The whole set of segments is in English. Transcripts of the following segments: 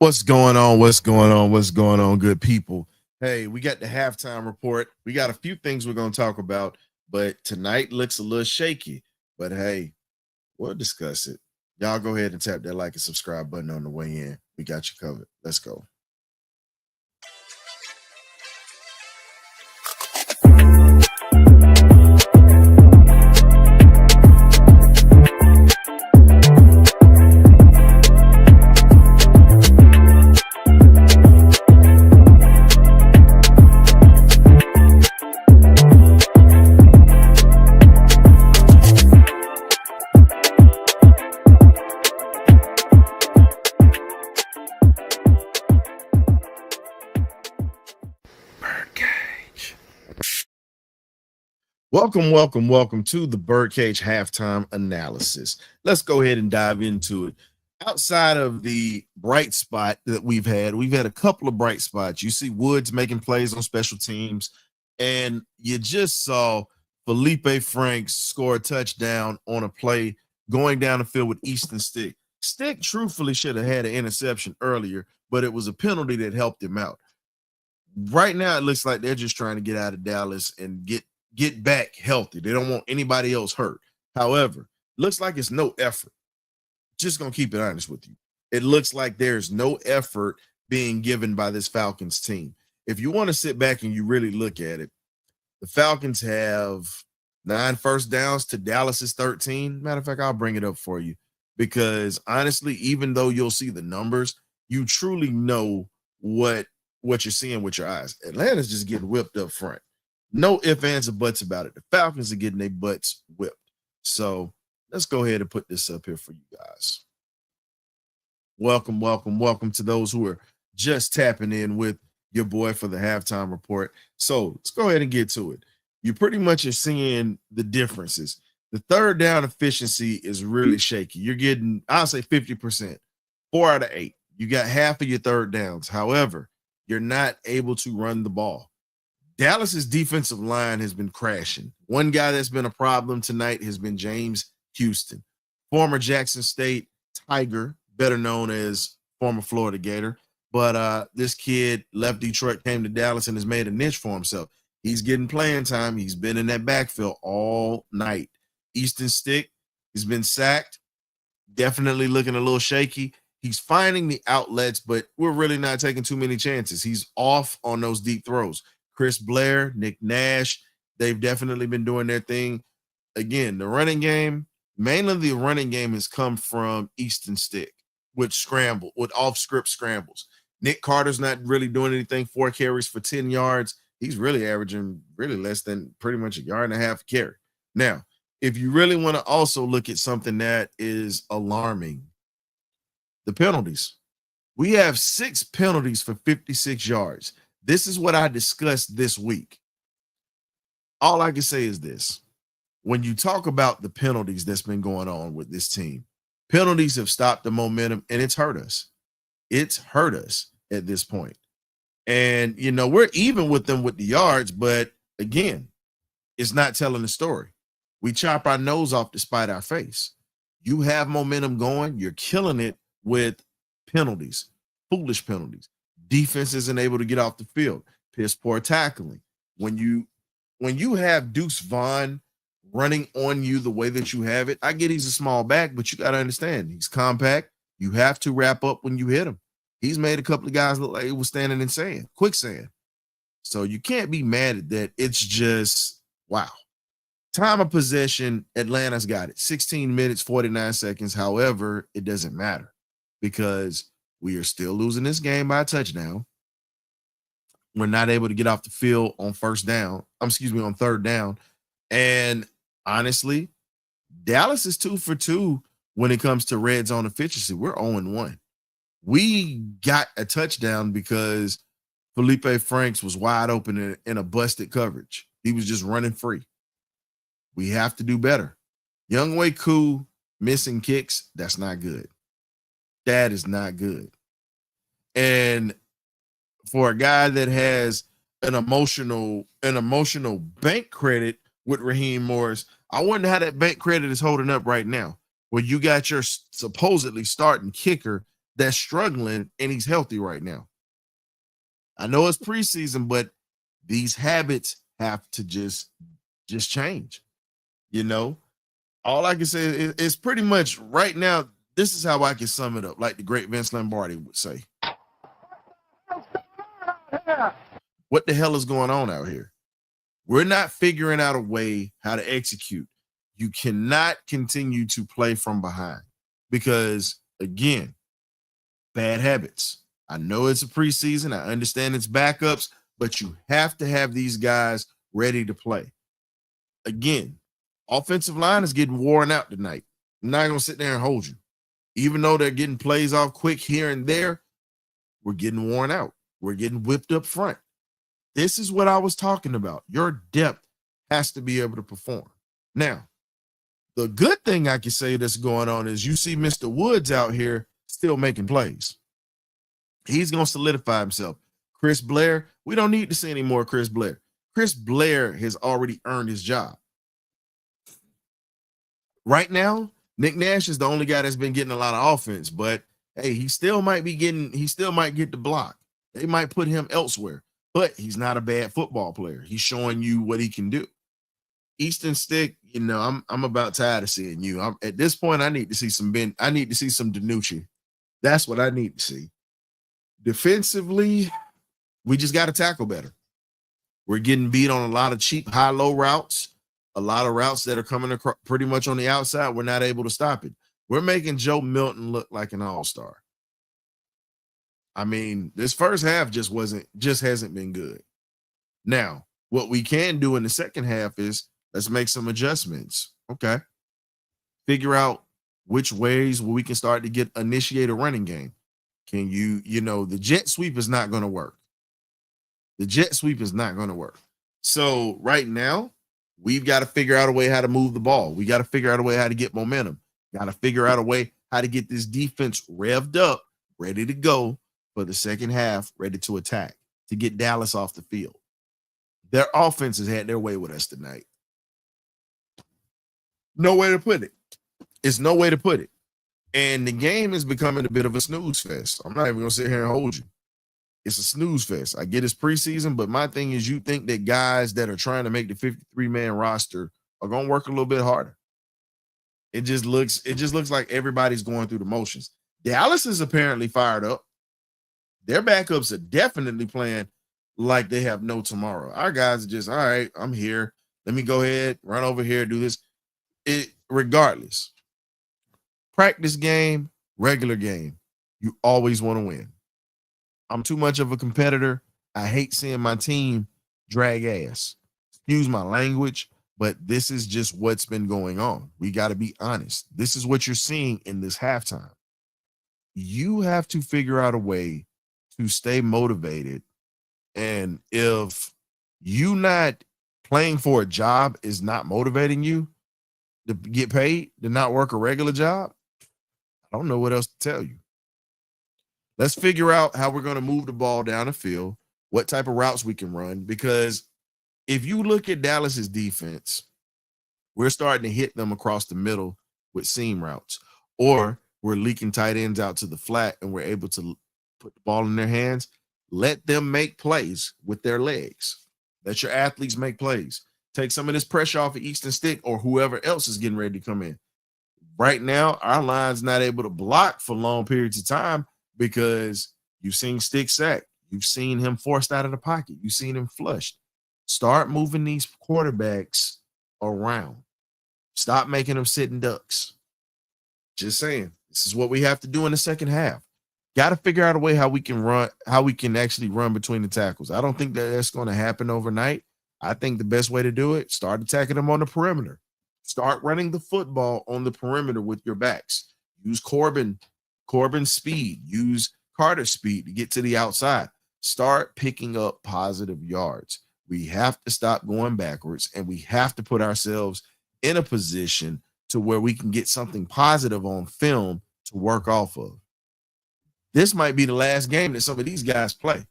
What's going on? What's going on? What's going on, good people? Hey, we got the halftime report. We got a few things we're going to talk about, but tonight looks a little shaky. But hey, we'll discuss it. Y'all go ahead and tap that like and subscribe button on the way in. We got you covered. Let's go. BirdCage. Welcome to the BirdCage halftime analysis. Let's go ahead and dive into it. Outside of the bright spot that we've had a couple of bright spots. You see Woods making plays on special teams, and you just saw Felipe Franks score a touchdown on a play going down the field with Easton Stick. Stick truthfully should have had an interception earlier, but it was a penalty that helped him out. Right now, it looks like they're just trying to get out of Dallas and get back healthy. They don't want anybody else hurt. However, looks like it's no effort. Just gonna keep it honest with you. It looks like there's no effort being given by this Falcons team. If you want to sit back and you really look at it, the Falcons have 9 first downs to Dallas's 13. Matter of fact, I'll bring it up for you because honestly, even though you'll see the numbers, you truly know what you're seeing with your eyes. Atlanta's just getting whipped up front. No ifs, ands, or buts about it. The Falcons are getting their butts whipped. So let's go ahead and put this up here for you guys. Welcome to those who are just tapping in with your boy for the halftime report. So let's go ahead and get to it. You pretty much are seeing the differences. The third down efficiency is really shaky. You're getting, I'll say 50%, 4 out of 8. You got half of your third downs. However, you're not able to run the ball. Dallas's defensive line has been crashing. One guy that's been a problem tonight has been James Houston, former Jackson State Tiger, better known as former Florida Gator. But this kid left Detroit, came to Dallas, and has made a niche for himself. He's getting playing time. He's been in that backfield all night. Easton Stick has been sacked, definitely looking a little shaky. He's finding the outlets, but we're really not taking too many chances. He's off on those deep throws. Chris Blair, Nick Nash, they've definitely been doing their thing. Again, the running game, mainly the running game has come from Easton Stick with off-script scrambles. Nick Carter's not really doing anything. 4 carries for 10 yards. He's really averaging really less than pretty much a yard and a half a carry. Now, if you really want to also look at something that is alarming, the penalties. We have 6 penalties for 56 yards. This is what I discussed this week. All I can say is this. When you talk about the penalties that's been going on with this team, penalties have stopped the momentum, and it's hurt us. It's hurt us at this point. And, we're even with them with the yards, but again, it's not telling the story. We chop our nose off to spite our face. You have momentum going. You're killing it with penalties, foolish penalties. Defense isn't able to get off the field. Piss poor tackling. When you have Deuce Vaughn running on you the way that you have it, I get he's a small back, but you got to understand he's compact. You have to wrap up when you hit him. He's made a couple of guys look like it was standing in sand, quicksand. So you can't be mad at that. It's just, wow. Time of possession, Atlanta's got it. 16 minutes, 49 seconds. However, it doesn't matter because we are still losing this game by a touchdown. We're not able to get off the field on on third down. And honestly, Dallas is 2 for 2 when it comes to red zone efficiency. We're 0-1. We got a touchdown because Felipe Franks was wide open in a busted coverage. He was just running free. We have to do better. Younghoe Koo missing kicks, that's not good. That is not good. And for a guy that has an emotional bank credit with Raheem Morris, I wonder how that bank credit is holding up right now. Where you got your supposedly starting kicker that's struggling and he's healthy right now. I know it's preseason, but these habits have to just change. You know, all I can say is pretty much right now. This is how I can sum it up, like the great Vince Lombardi would say. What the hell is going on out here? We're not figuring out a way how to execute. You cannot continue to play from behind because, again, bad habits. I know it's a preseason. I understand it's backups, but you have to have these guys ready to play. Again, offensive line is getting worn out tonight. I'm not going to sit there and hold you. Even though they're getting plays off quick here and there, we're getting worn out. We're getting whipped up front. This is what I was talking about. Your depth has to be able to perform. Now, the good thing I can say that's going on is you see Mr. Woods out here still making plays. He's going to solidify himself. Chris Blair, we don't need to see any more Chris Blair. Chris Blair has already earned his job. Right now, Nick Nash is the only guy that's been getting a lot of offense, but hey, he still might get the block. They might put him elsewhere, but he's not a bad football player. He's showing you what he can do. Easton Stick, I'm about tired of seeing you. At this point, I need to see some DiNucci. That's what I need to see. Defensively, we just got to tackle better. We're getting beat on a lot of cheap high-low routes, a lot of routes that are coming across pretty much on the outside. We're not able to stop it. We're making Joe Milton look like an all-star. I mean, this first half just hasn't been good. Now, what we can do in the second half is let's make some adjustments. Okay. Figure out which ways we can start to initiate a running game. Can the jet sweep is not going to work. The jet sweep is not going to work. So right now, we've got to figure out a way how to move the ball. We got to figure out a way how to get momentum. Got to figure out a way how to get this defense revved up, ready to go for the second half, ready to attack, to get Dallas off the field. Their offense has had their way with us tonight. No way to put it. It's no way to put it. And the game is becoming a bit of a snooze fest. I'm not even going to sit here and hold you. It's a snooze fest. I get it's preseason, but my thing is you think that guys that are trying to make the 53-man roster are going to work a little bit harder. It just looks like everybody's going through the motions. Dallas is apparently fired up. Their backups are definitely playing like they have no tomorrow. Our guys are just, all right, I'm here. Let me go ahead, run over here, do this. Regardless, practice game, regular game, you always want to win. I'm too much of a competitor. I hate seeing my team drag ass. Excuse my language, but this is just what's been going on. We got to be honest. This is what you're seeing in this halftime. You have to figure out a way to stay motivated. And if you not playing for a job is not motivating you to get paid, to not work a regular job, I don't know what else to tell you. Let's figure out how we're going to move the ball down the field, what type of routes we can run, because if you look at Dallas's defense, we're starting to hit them across the middle with seam routes, or we're leaking tight ends out to the flat and we're able to put the ball in their hands. Let them make plays with their legs. Let your athletes make plays. Take some of this pressure off of Easton Stick or whoever else is getting ready to come in. Right now, our line's not able to block for long periods of time because you've seen Stick sack. You've seen him forced out of the pocket. You've seen him flushed. Start moving these quarterbacks around. Stop making them sitting ducks. Just saying. This is what we have to do in the second half. Got to figure out a way how we can actually run between the tackles. I don't think that's going to happen overnight. I think the best way to do it, start attacking them on the perimeter. Start running the football on the perimeter with your backs. Use Corbin's speed. Use Carter's speed to get to the outside. Start picking up positive yards. We have to stop going backwards, and we have to put ourselves in a position to where we can get something positive on film to work off of. This might be the last game that some of these guys play,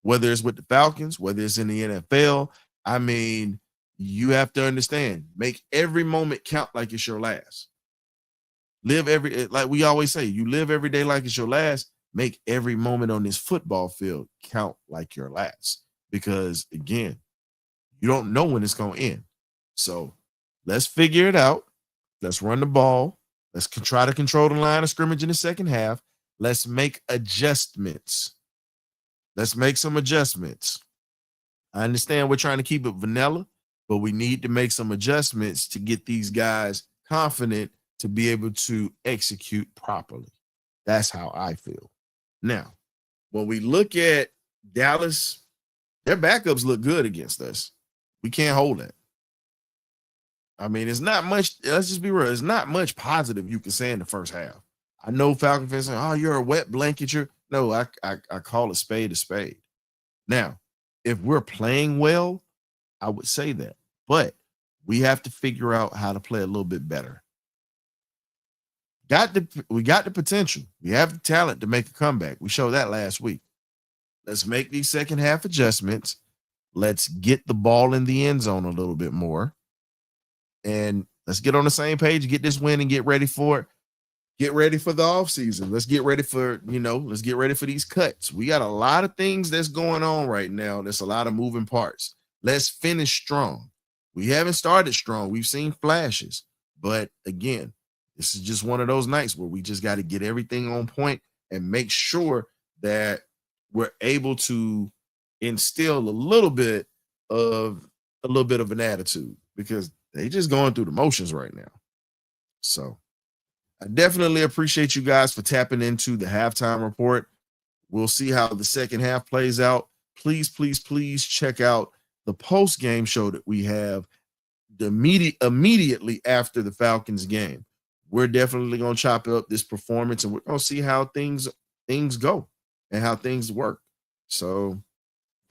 whether it's with the Falcons, whether it's in the NFL. I mean, you have to understand, make every moment count like it's your last. Like we always say, you live every day like it's your last. Make every moment on this football field count like your last. Because again, you don't know when it's going to end. So let's figure it out. Let's run the ball. Let's try to control the line of scrimmage in the second half. Let's make adjustments. Let's make some adjustments. I understand we're trying to keep it vanilla, but we need to make some adjustments to get these guys confident to be able to execute properly. That's how I feel. Now, when we look at Dallas, their backups look good against us. We can't hold that. I mean, it's not much. Let's just be real. It's not much positive you can say in the first half. I know Falcon fans say, "Oh, you're a wet blanket." No, I call a spade a spade. Now, if we're playing well, I would say that, but we have to figure out how to play a little bit better. We got the potential. We have the talent to make a comeback. We showed that last week. Let's make these second half adjustments. Let's get the ball in the end zone a little bit more. And let's get on the same page, get this win and get ready for it. Get ready for the offseason. Let's get ready for, let's get ready for these cuts. We got a lot of things that's going on right now. There's a lot of moving parts. Let's finish strong. We haven't started strong. We've seen flashes. But again, this is just one of those nights where we just got to get everything on point and make sure that we're able to instill a little bit of an attitude, because they just going through the motions right now. So I definitely appreciate you guys for tapping into the halftime report. We'll see how the second half plays out. Please, please, please check out the post-game show that we have immediately after the Falcons game. We're definitely going to chop up this performance, and we're going to see how things go and how things work. So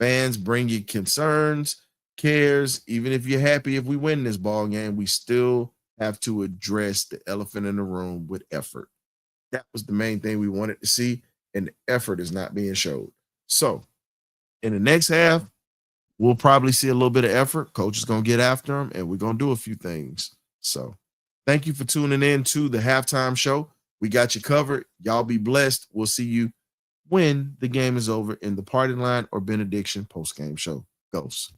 fans, bring your concerns, cares. Even if you're happy if we win this ball game, we still have to address the elephant in the room with effort. That was the main thing we wanted to see, and the effort is not being showed. So in the next half, we'll probably see a little bit of effort. Coach is going to get after them, and we're going to do a few things. So thank you for tuning in to the halftime show. We got you covered. Y'all be blessed. We'll see you when the game is over in the party line or benediction post-game show. Goes.